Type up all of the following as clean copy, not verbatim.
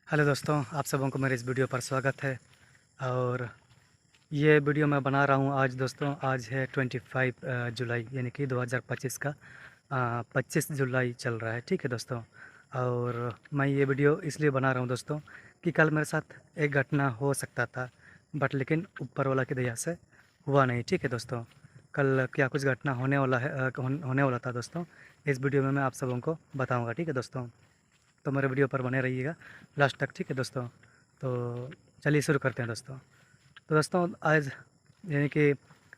Hello दोस्तों, आप सबों को मेरे इस वीडियो पर स्वागत है। और ये वीडियो मैं बना रहा हूँ आज दोस्तों। आज है 25 जुलाई यानी कि 2025 का 25 जुलाई चल रहा है। ठीक है दोस्तों। और मैं ये वीडियो इसलिए बना रहा हूँ दोस्तों कि कल मेरे साथ एक घटना हो सकता था, बट लेकिन ऊपर वाला की दया से हुआ नहीं। ठीक है दोस्तों। कल क्या कुछ घटना होने वाला है, होने वाला था दोस्तों। इस वीडियो में मैं आप सबों को बताऊँगा। ठीक है दोस्तों। तो मेरे वीडियो पर बने रहिएगा लास्ट तक। ठीक है दोस्तों। तो चलिए शुरू करते हैं दोस्तों। तो दोस्तों आज यानी कि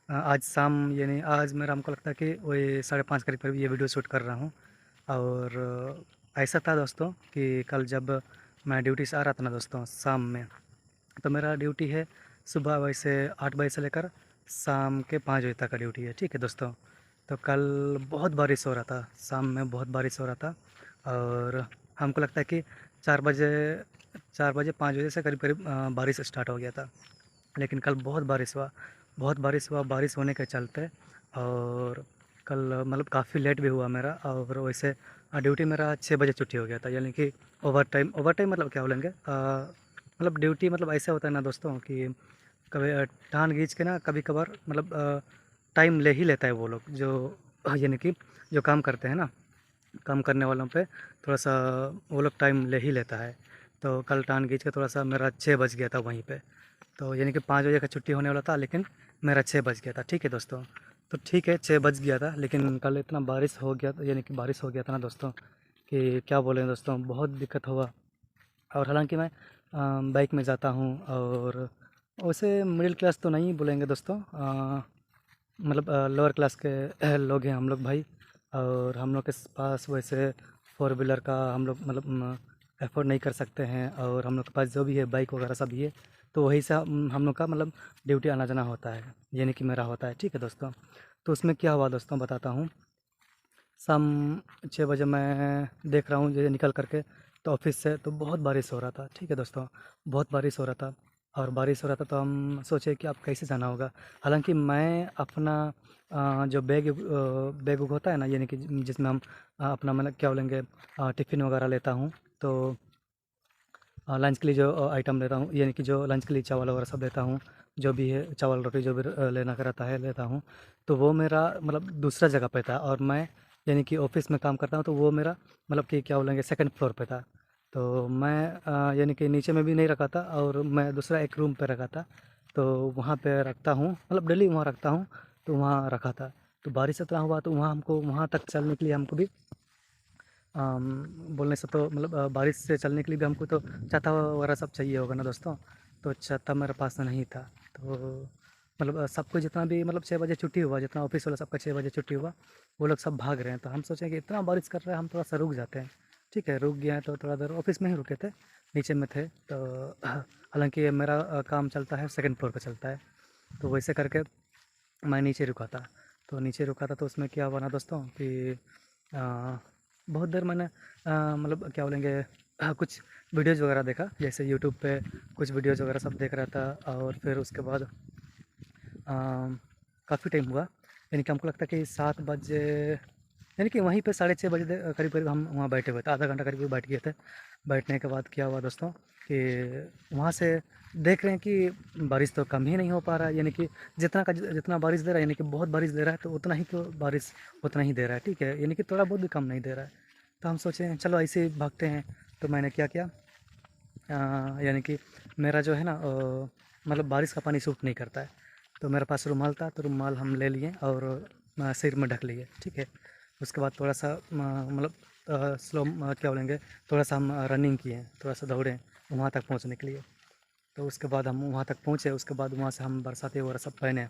आज शाम यानी आज मेरा हमको लगता है कि वही 5:30 करीब करीब ये वीडियो शूट कर रहा हूँ। और ऐसा था दोस्तों कि कल जब मैं ड्यूटी से आ रहा था ना दोस्तों शाम में, तो मेरा ड्यूटी है सुबह वैसे 8 बजे से लेकर शाम के 5 बजे तक का ड्यूटी है। ठीक है दोस्तों। तो कल बहुत बारिश हो रहा था, शाम में बहुत बारिश हो रहा था। और हमको लगता है कि 4 बजे 5 बजे से करीब करीब बारिश स्टार्ट हो गया था। लेकिन कल बहुत बारिश हुआ, बहुत बारिश हुआ। बारिश होने के चलते और कल मतलब काफ़ी लेट भी हुआ मेरा। और वैसे ड्यूटी मेरा 6 बजे छुट्टी हो गया था, यानी कि ओवर टाइम मतलब क्या बोलेंगे, मतलब ड्यूटी मतलब ऐसा होता है ना दोस्तों कि कभी टाँग खींच के ना कभी कभार मतलब टाइम ले ही लेता है वो लोग जो यानी कि जो काम करते हैं ना, काम करने वालों पे थोड़ा सा वो लोग टाइम ले ही लेता है। तो कल टाँग खींच के थोड़ा सा मेरा 6 बज गया था वहीं पे। तो यानी कि 5 बजे का छुट्टी होने वाला था, लेकिन मेरा 6 बज गया था। ठीक है दोस्तों। तो ठीक है 6 बज गया था, लेकिन कल इतना बारिश हो गया था, यानी कि बारिश हो गया था ना दोस्तों कि क्या बोलें दोस्तों, बहुत दिक्कत हुआ। और हालांकि मैं बाइक में जाता हूँ। और वैसे मिडिल क्लास तो नहीं बोलेंगे दोस्तों, मतलब लोअर क्लास के लोग हैं हम लोग भाई। और हम लोग के पास वैसे फोर व्हीलर का हम लोग मतलब अफोर्ड नहीं कर सकते हैं। और हम लोग के पास जो भी है बाइक वगैरह सब ही है। तो वही से हम लोग का मतलब ड्यूटी आना जाना होता है, यानी कि मेरा होता है। ठीक है दोस्तों। तो उसमें क्या हुआ दोस्तों बताता हूँ। शाम 6 बजे मैं देख रहा हूँ ये निकल करके तो ऑफिस से, तो बहुत बारिश हो रहा था। ठीक है दोस्तों, बहुत बारिश हो रहा था। और बारिश हो रहा था तो हम सोचे कि अब कैसे जाना होगा। हालांकि मैं अपना जो बैग उग होता है ना, यानी कि जिसमें हम अपना मतलब क्या बोलेंगे टिफ़िन वगैरह लेता हूँ। तो लंच के लिए जो आइटम लेता हूँ, यानी कि जो लंच के लिए चावल वगैरह सब लेता हूँ, जो भी है चावल रोटी जो भी लेना का रहता है लेता हूँ। तो वो मेरा मतलब दूसरा जगह पे था, और मैं यानी कि ऑफिस में काम करता हूँ, तो वो मेरा मतलब कि क्या बोलेंगे सेकंड फ्लोर पे था। तो मैं यानी कि नीचे में भी नहीं रखा था, और मैं दूसरा एक रूम पे रखा था। तो वहाँ पे रखता हूँ, मतलब डेली वहाँ रखता हूँ। तो वहाँ रखा था। तो बारिश इतना हुआ तो वहाँ हमको वहाँ तक चलने के लिए हमको भी बोलने से तो मतलब बारिश से चलने के लिए भी हमको तो छाता वगैरह सब चाहिए होगा ना दोस्तों। तो छाता मेरे पास नहीं था। तो मतलब सबको जितना भी मतलब 6 बजे छुट्टी हुआ, जितना ऑफिस वाला सबका 6 बजे छुट्टी हुआ, वो लोग सब भाग रहे हैं। तो हम सोचें कि इतना बारिश कर रहा है, हम थोड़ा सा रुक जाते हैं। ठीक है, रुक गए हैं तो थोड़ा देर ऑफिस में ही रुके थे, नीचे में थे। तो हालांकि मेरा काम चलता है सेकंड फ्लोर पे चलता है। तो वैसे करके मैं नीचे रुका था। तो नीचे रुका था तो उसमें क्या हुआ ना दोस्तों कि बहुत देर मैंने मतलब क्या बोलेंगे कुछ वीडियोज़ वगैरह देखा, जैसे यूट्यूब पे कुछ वीडियोज़ वगैरह सब देख रहा था। और फिर उसके बाद काफ़ी टाइम हुआ, यानी कि हमको लगता है कि 7 बजे, यानी कि वहीं पे 6:30 बजे करीब करीब हम वहाँ बैठे हुए थे, आधा घंटा करीब बैठ गए थे। बैठने के बाद क्या हुआ दोस्तों कि वहाँ से देख रहे हैं कि बारिश तो कम ही नहीं हो पा रहा है, यानी कि जितना बारिश दे रहा है, यानी कि बहुत बारिश दे रहा है, तो उतना ही तो बारिश उतना ही दे रहा है। ठीक है, यानी कि थोड़ा बहुत भी कम नहीं दे रहा है। तो हम सोचे चलो ऐसे ही भागते हैं। तो मैंने क्या किया, यानी कि मेरा जो है ना मतलब बारिश का पानी सूट नहीं करता है। तो मेरे पास रुमाल था, तो रुमाल हम ले लिए और सिर में ढक लिए। ठीक है, उसके बाद थोड़ा सा मतलब स्लो क्या बोलेंगे, थोड़ा सा हम रनिंग किए, थोड़ा सा दौड़े वहाँ तक पहुँचने के लिए। तो उसके बाद हम वहाँ तक पहुँचे, उसके बाद वहाँ से हम बरसाती वगैरह सब पहने।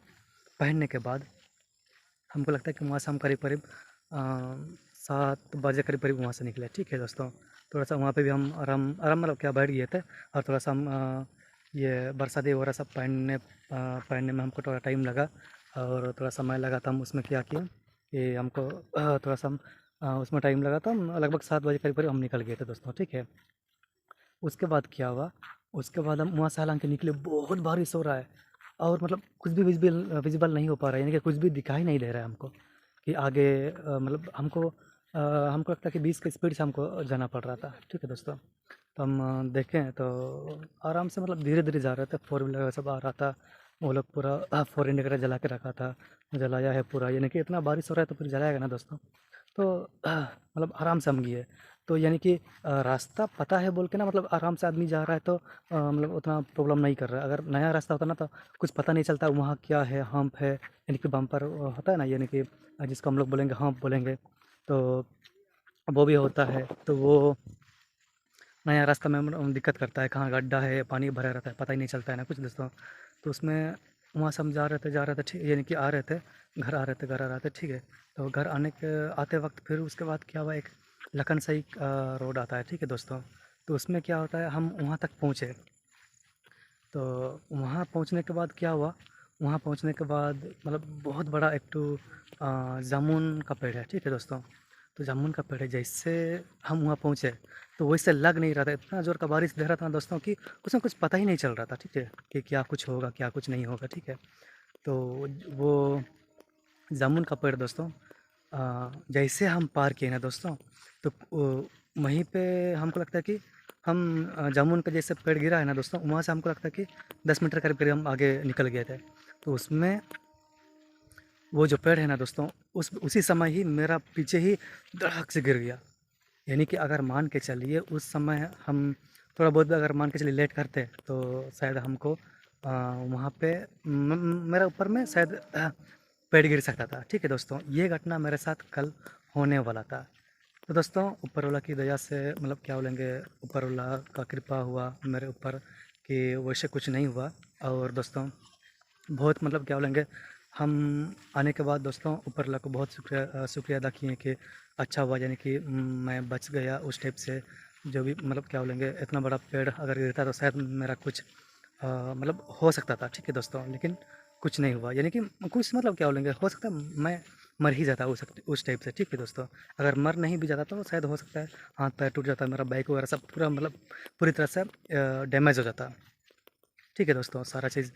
पहनने के बाद हमको लगता है कि वहाँ से हम करीब करीब 7 बजे करीब करीब वहाँ से निकले। ठीक है दोस्तों। थोड़ा सा वहाँ पे भी हम आराम आराम मतलब क्या बैठ गए थे। और थोड़ा सा हम ये बरसाती वगैरह सब पहनने में हमको थोड़ा टाइम लगा, और थोड़ा समय लगा। तो हम उसमें क्या किए कि हमको थोड़ा सा हम उसमें टाइम लगा, तो हम लगभग 7 बजे करीब करीब हम निकल गए थे दोस्तों। ठीक है, उसके बाद क्या हुआ, उसके बाद हम वहाँ से हालांकि निकले, बहुत बारिश हो रहा है। और मतलब कुछ भी विजिबल विजिबल नहीं हो पा रहा है, यानी कि कुछ भी दिखाई नहीं दे रहा है हमको कि आगे मतलब हमको हमको लगता है कि 20 की स्पीड से हमको जाना पड़ रहा था। ठीक है दोस्तों, तो हम देखें तो आराम से मतलब धीरे-धीरे जा रहे थे, फोर व्हीलर सब आ रहा था। वो लोग पूरा फोर इंडिकेटर जला के रखा था, जलाया है पूरा, यानी कि इतना बारिश हो रहा है तो फिर जलाएगा ना दोस्तों। तो मतलब आराम से हम गए। तो यानी कि रास्ता पता है बोल के ना, मतलब आराम से आदमी जा रहा है तो मतलब उतना प्रॉब्लम नहीं कर रहा है। अगर नया रास्ता होता ना तो कुछ पता नहीं चलता वहाँ क्या है, हम्प है, यानी कि बम्पर होता है ना, यानी कि जिसको हम लोग बोलेंगे हम्प बोलेंगे, तो वो भी होता है। तो वो नया रास्ता में मतलब दिक्कत करता है, कहाँ गड्ढा है, पानी भरा रहता है, पता ही नहीं चलता है ना कुछ दोस्तों। तो उसमें वहाँ से हम जा रहे थे ठीक, यानी कि आ रहे थे, घर आ रहे थे, ठीक है। तो घर आते वक्त फिर उसके बाद क्या हुआ, एक लखन सही रोड आता है, ठीक है दोस्तों। तो उसमें क्या होता है, हम वहाँ तक पहुँचे। तो वहाँ पहुँचने के बाद क्या हुआ, वहाँ पहुँचने के बाद मतलब बहुत बड़ा एक तो जामुन का पेड़ है, ठीक है दोस्तों। तो जामुन का पेड़ है, जैसे हम वहाँ पहुँचे तो वैसे लग नहीं रहा था, इतना ज़ोर का बारिश दे रहा था ना दोस्तों कि उसमें कुछ पता ही नहीं चल रहा था, ठीक है, कि क्या कुछ होगा क्या कुछ नहीं होगा, ठीक है। तो वो जामुन का पेड़ दोस्तों, जैसे हम पार किए ना दोस्तों, तो वहीं पे हमको लगता है कि हम जामुन का जैसे पेड़ गिरा है ना दोस्तों, वहाँ से हमको लगता है कि 10 मीटर करीब करीब हम आगे निकल गए थे। तो उसमें वो जो पेड़ है ना दोस्तों, उसी समय ही मेरा पीछे ही धड़ाक से गिर गया। यानी कि अगर मान के चलिए उस समय हम थोड़ा बहुत भी अगर मान के चलिए लेट करते तो शायद हमको वहाँ पे मेरा ऊपर में शायद पेड़ गिर सकता था, ठीक है दोस्तों। ये घटना मेरे साथ कल होने वाला था। तो दोस्तों ऊपर वाला की दया से मतलब क्या बोलेंगे, ऊपर वाला का कृपा हुआ मेरे ऊपर कि वैसे कुछ नहीं हुआ। और दोस्तों बहुत मतलब क्या बोलेंगे, हम आने के बाद दोस्तों ऊपर वाला को बहुत शुक्रिया अदा किए कि अच्छा हुआ, यानी कि मैं बच गया उस टाइप से। जो भी मतलब क्या बोलेंगे, इतना बड़ा पेड़ अगर गिरता तो शायद मेरा कुछ मतलब हो सकता था, ठीक है दोस्तों। लेकिन कुछ नहीं हुआ, यानी कि कुछ मतलब क्या बोलेंगे, हो सकता है मैं मर ही जाता उस टाइप से, ठीक है दोस्तों। अगर मर नहीं भी जाता तो शायद हो सकता है हाथ पैर टूट जाता, मेरा बाइक वगैरह सब पूरा मतलब पूरी तरह से डैमेज हो जाता, ठीक है दोस्तों। सारा चीज़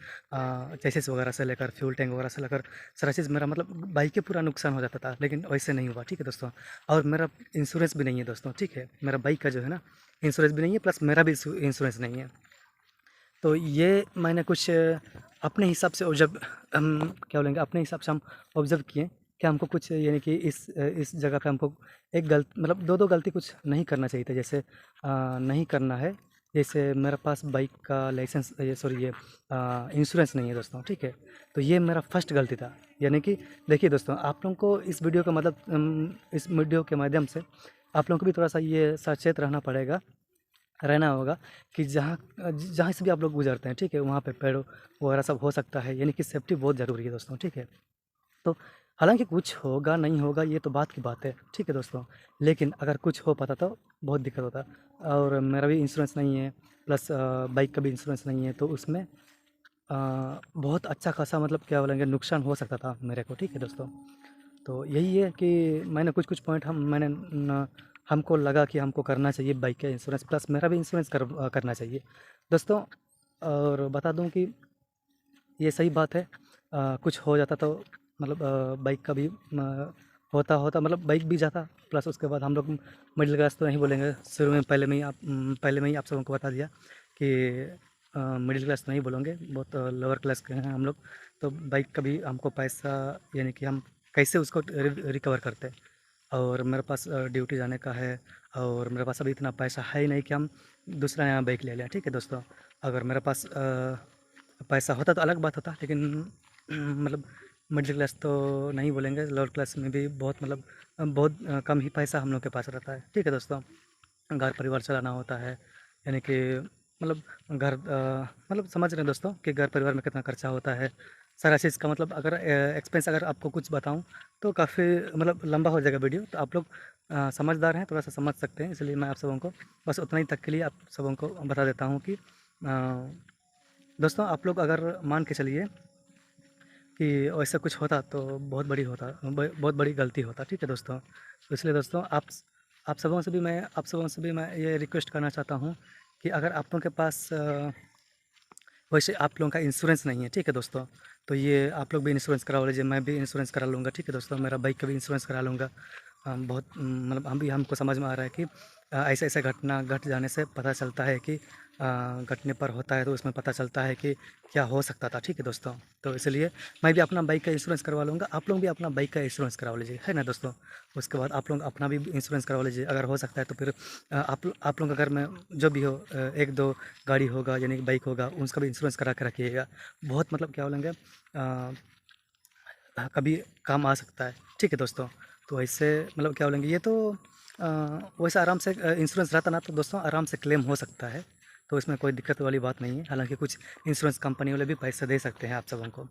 चेसिस वगैरह से लेकर फ्यूल टैंक वगैरह से लेकर सारा चीज़ मेरा मतलब बाइक के पूरा नुकसान हो जाता था, लेकिन वैसे नहीं हुआ, ठीक है दोस्तों। और मेरा इंश्योरेंस भी नहीं है दोस्तों, ठीक है, मेरा बाइक का जो है ना इंश्योरेंस भी नहीं है, प्लस मेरा भी इंश्योरेंस नहीं है। तो ये मैंने कुछ अपने हिसाब से ऑब्जर्व हम क्या बोलेंगे, अपने हिसाब से हम ऑब्जर्व किए कि हमको कुछ यानी कि इस जगह पे हमको एक गलत मतलब दो गलती कुछ नहीं करना चाहिए था। जैसे नहीं करना है, जैसे मेरे पास बाइक का लाइसेंस ये सॉरी ये इंश्योरेंस नहीं है दोस्तों, ठीक है। तो ये मेरा फर्स्ट गलती था। यानी कि देखिए दोस्तों, आप लोगों को इस वीडियो का मतलब इस वीडियो के माध्यम से आप लोगों को भी थोड़ा सा ये सचेत रहना होगा कि जहाँ जहाँ से भी आप लोग गुजरते हैं, ठीक है, वहाँ पे पेड़ वगैरह सब हो सकता है, यानी कि सेफ्टी बहुत ज़रूरी है दोस्तों, ठीक है। तो हालांकि कुछ होगा नहीं होगा ये तो बात की बात है, ठीक है दोस्तों। लेकिन अगर कुछ हो पाता तो बहुत दिक्कत होता। और मेरा भी इंश्योरेंस नहीं है, प्लस बाइक का भी इंश्योरेंस नहीं है, तो उसमें बहुत अच्छा खासा मतलब क्या बोलेंगे नुकसान हो सकता था मेरे को, ठीक है दोस्तों। तो यही है कि मैंने कुछ पॉइंट हमको लगा कि हमको करना चाहिए बाइक का इंश्योरेंस, प्लस मेरा भी इंश्योरेंस करना चाहिए दोस्तों। और बता दूं कि ये सही बात है, कुछ हो जाता तो मतलब बाइक का भी होता मतलब बाइक भी जाता। प्लस उसके बाद हम लोग मिडिल क्लास तो नहीं बोलेंगे, शुरू में पहले में ही आप सबको बता दिया कि मिडिल क्लास नहीं बोलेंगे, बहुत लोअर क्लास के हैं हम लोग। तो बाइक का भी हमको पैसा, यानी कि हम कैसे उसको रिकवर करते। और मेरे पास ड्यूटी जाने का है, और मेरे पास अभी इतना पैसा है ही नहीं कि हम दूसरा नया बाइक ले लें, ठीक है दोस्तों। अगर मेरे पास पैसा होता तो अलग बात होता, लेकिन मतलब मिडिल क्लास तो नहीं बोलेंगे, लोअर क्लास में भी बहुत मतलब बहुत कम ही पैसा हम लोग के पास रहता है, ठीक है दोस्तों। घर परिवार चलाना होता है, यानी कि मतलब मतलब समझ रहे हैं दोस्तों कि घर परिवार में कितना खर्चा होता है। सारा चीज़ का मतलब अगर एक्सपेंस अगर आपको कुछ बताऊं तो काफ़ी मतलब लंबा हो जाएगा वीडियो। तो आप लोग समझदार हैं, थोड़ा सा समझ सकते हैं, इसलिए मैं आप सबों को बस उतना ही तक के लिए आप सबों को बता देता हूँ कि दोस्तों आप लोग अगर मान के चलिए कि ऐसा कुछ होता तो बहुत बड़ी गलती होता, ठीक है दोस्तों। तो इसलिए दोस्तों आप सबों से भी मैं ये रिक्वेस्ट करना चाहता हूँ कि अगर आप लोगों के पास वैसे आप लोगों का इंश्योरेंस नहीं है, ठीक है दोस्तों, तो ये आप लोग भी इंश्योरेंस करवा लीजिए, मैं भी इंश्योरेंस करा लूँगा, ठीक है दोस्तों, मेरा बाइक का भी इंश्योरेंस करा लूँगा। बहुत मतलब हमको समझ में आ रहा है कि ऐसे ऐसे घटना घट जाने से पता चलता है कि घटने पर होता है तो उसमें पता चलता है कि क्या हो सकता था। ठीक है दोस्तों, तो इसलिए मैं भी अपना बाइक का इंश्योरेंस करवा लूँगा, आप लोग भी अपना बाइक का इंश्योरेंस करवा लीजिए, है ना दोस्तों। उसके बाद आप लोग अपना भी इंश्योरेंस करवा लीजिए, अगर हो सकता है तो फिर आप लोग के घर में जो भी हो, एक दो गाड़ी होगा यानी कि बाइक होगा, उसका भी इंश्योरेंस करा के रखिएगा। बहुत मतलब क्या बोलेंगे, कभी काम आ सकता है। ठीक है दोस्तों, तो ऐसे मतलब क्या बोलेंगे, ये तो वैसे आराम से इंश्योरेंस रहता ना तो दोस्तों आराम से क्लेम हो सकता है, तो इसमें कोई दिक्कत वाली बात नहीं है। हालांकि कुछ इंश्योरेंस कंपनी वाले भी पैसे दे सकते हैं आप सबों को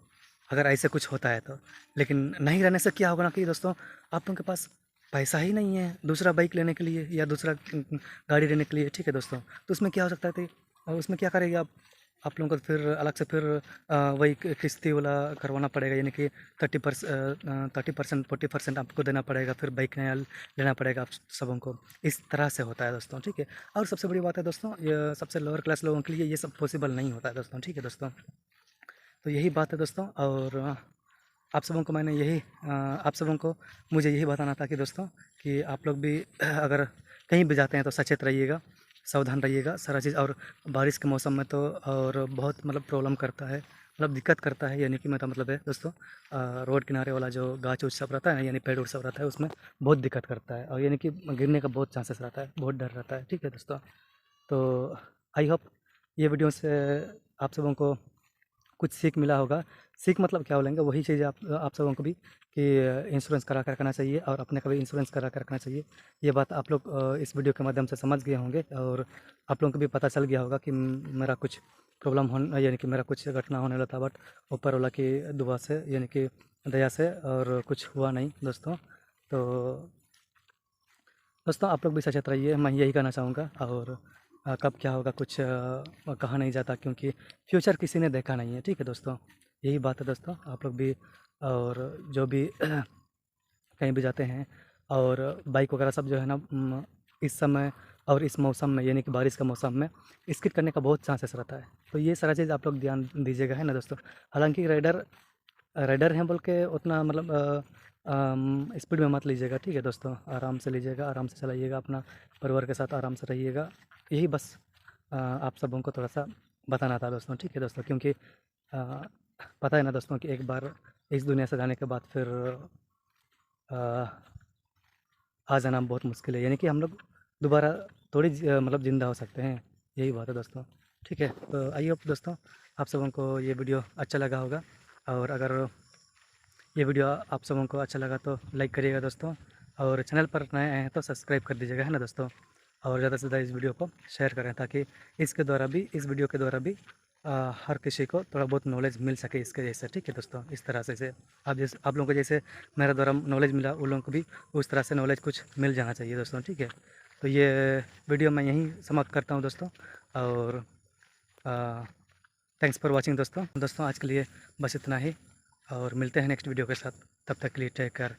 अगर ऐसे कुछ होता है तो। लेकिन नहीं रहने से क्या होगा ना कि दोस्तों आप लोगों के पास पैसा ही नहीं है दूसरा बाइक लेने के लिए या दूसरा गाड़ी लेने के लिए। ठीक है दोस्तों, तो उसमें क्या हो सकता है कि उसमें क्या करेंगे आप लोगों को फिर अलग से फिर वही किस्ती वाला करवाना पड़ेगा, यानी कि 30% 40% आपको देना पड़ेगा, फिर बाइक नया लेना पड़ेगा आप सबों को। इस तरह से होता है दोस्तों। ठीक है, और सबसे बड़ी बात है दोस्तों, ये सबसे लोअर क्लास लोगों के लिए ये सब पॉसिबल नहीं होता है दोस्तों। ठीक है दोस्तों, तो यही बात है दोस्तों। और आप सबों को मैंने यही आप सबों को मुझे यही बताना था कि दोस्तों कि आप लोग भी अगर कहीं भी जाते हैं तो सचेत रहिएगा, सावधान रहिएगा सारा चीज़। और बारिश के मौसम में तो और बहुत मतलब प्रॉब्लम करता है, मतलब दिक्कत करता है, यानी कि मेरा मतलब है दोस्तों रोड किनारे वाला जो गाछ उछ सब रहता है ना, यानी पेड़ उड़ सब रहता है, उसमें बहुत दिक्कत करता है और यानी कि गिरने का बहुत चांसेस रहता है, बहुत डर रहता है। ठीक है दोस्तों, तो आई होप ये वीडियो से आप सबों को कुछ सीख मिला होगा। सीख मतलब क्या बोलेंगे, वही चीज़ आप सबों को भी कि इंश्योरेंस करा कर रखना चाहिए और अपने का भी इंश्योरेंस करा कर रखना चाहिए। ये बात आप लोग इस वीडियो के माध्यम से समझ गए होंगे और आप लोगों को भी पता चल गया होगा कि मेरा कुछ प्रॉब्लम होने यानी कि मेरा कुछ घटना होने वाला था, बट ऊपर वाला की दुआ से यानी कि दया से और कुछ हुआ नहीं दोस्तों। तो दोस्तों आप लोग भी सचेत रहिए, मैं यही कहना चाहूँगा। और कब क्या होगा कुछ कहा नहीं जाता, क्योंकि फ्यूचर किसी ने देखा नहीं है। ठीक है दोस्तों, यही बात है दोस्तों। आप लोग भी और जो भी कहीं भी जाते हैं और बाइक वगैरह सब जो है ना, इस समय और इस मौसम में यानी कि बारिश का मौसम में स्किड करने का बहुत चांसेस रहता है, तो ये सारा चीज़ आप लोग ध्यान दीजिएगा, है ना दोस्तों। हालांकि राइडर राइडर हैं बोल के उतना मतलब स्पीड में मत लीजिएगा। ठीक है दोस्तों, आराम से लीजिएगा, आराम से चलाइएगा, अपना परिवार के साथ आराम से रहिएगा। यही बस आप सबों को थोड़ा सा बताना था दोस्तों। ठीक है दोस्तों, क्योंकि पता है ना दोस्तों कि एक बार इस दुनिया से जाने के बाद फिर अ, आ जाना बहुत मुश्किल है, यानी कि हम लोग दोबारा थोड़ी मतलब ज़िंदा हो सकते हैं। यही बात है दोस्तों। ठीक है, तो आई होप दोस्तों आप सबों को ये वीडियो अच्छा लगा होगा। और अगर ये वीडियो आप सबों को अच्छा लगा तो लाइक करिएगा दोस्तों, और चैनल पर नए आए हैं तो सब्सक्राइब कर दीजिएगा, है ना दोस्तों। और ज़्यादा से ज़्यादा इस वीडियो को शेयर करें ताकि इस वीडियो के द्वारा भी हर किसी को थोड़ा बहुत नॉलेज मिल सके इसके जैसे। ठीक है दोस्तों, इस तरह से आप लोगों को जैसे मेरे द्वारा नॉलेज मिला, उन लोगों को भी उस तरह से नॉलेज कुछ मिल जाना चाहिए दोस्तों। ठीक है, तो ये वीडियो मैं यहीं समाप्त करता हूँ दोस्तों। और थैंक्स फॉर वॉचिंग दोस्तों। आज के लिए बस इतना ही, और मिलते हैं नेक्स्ट वीडियो के साथ। तब तक के लिए टेक केयर।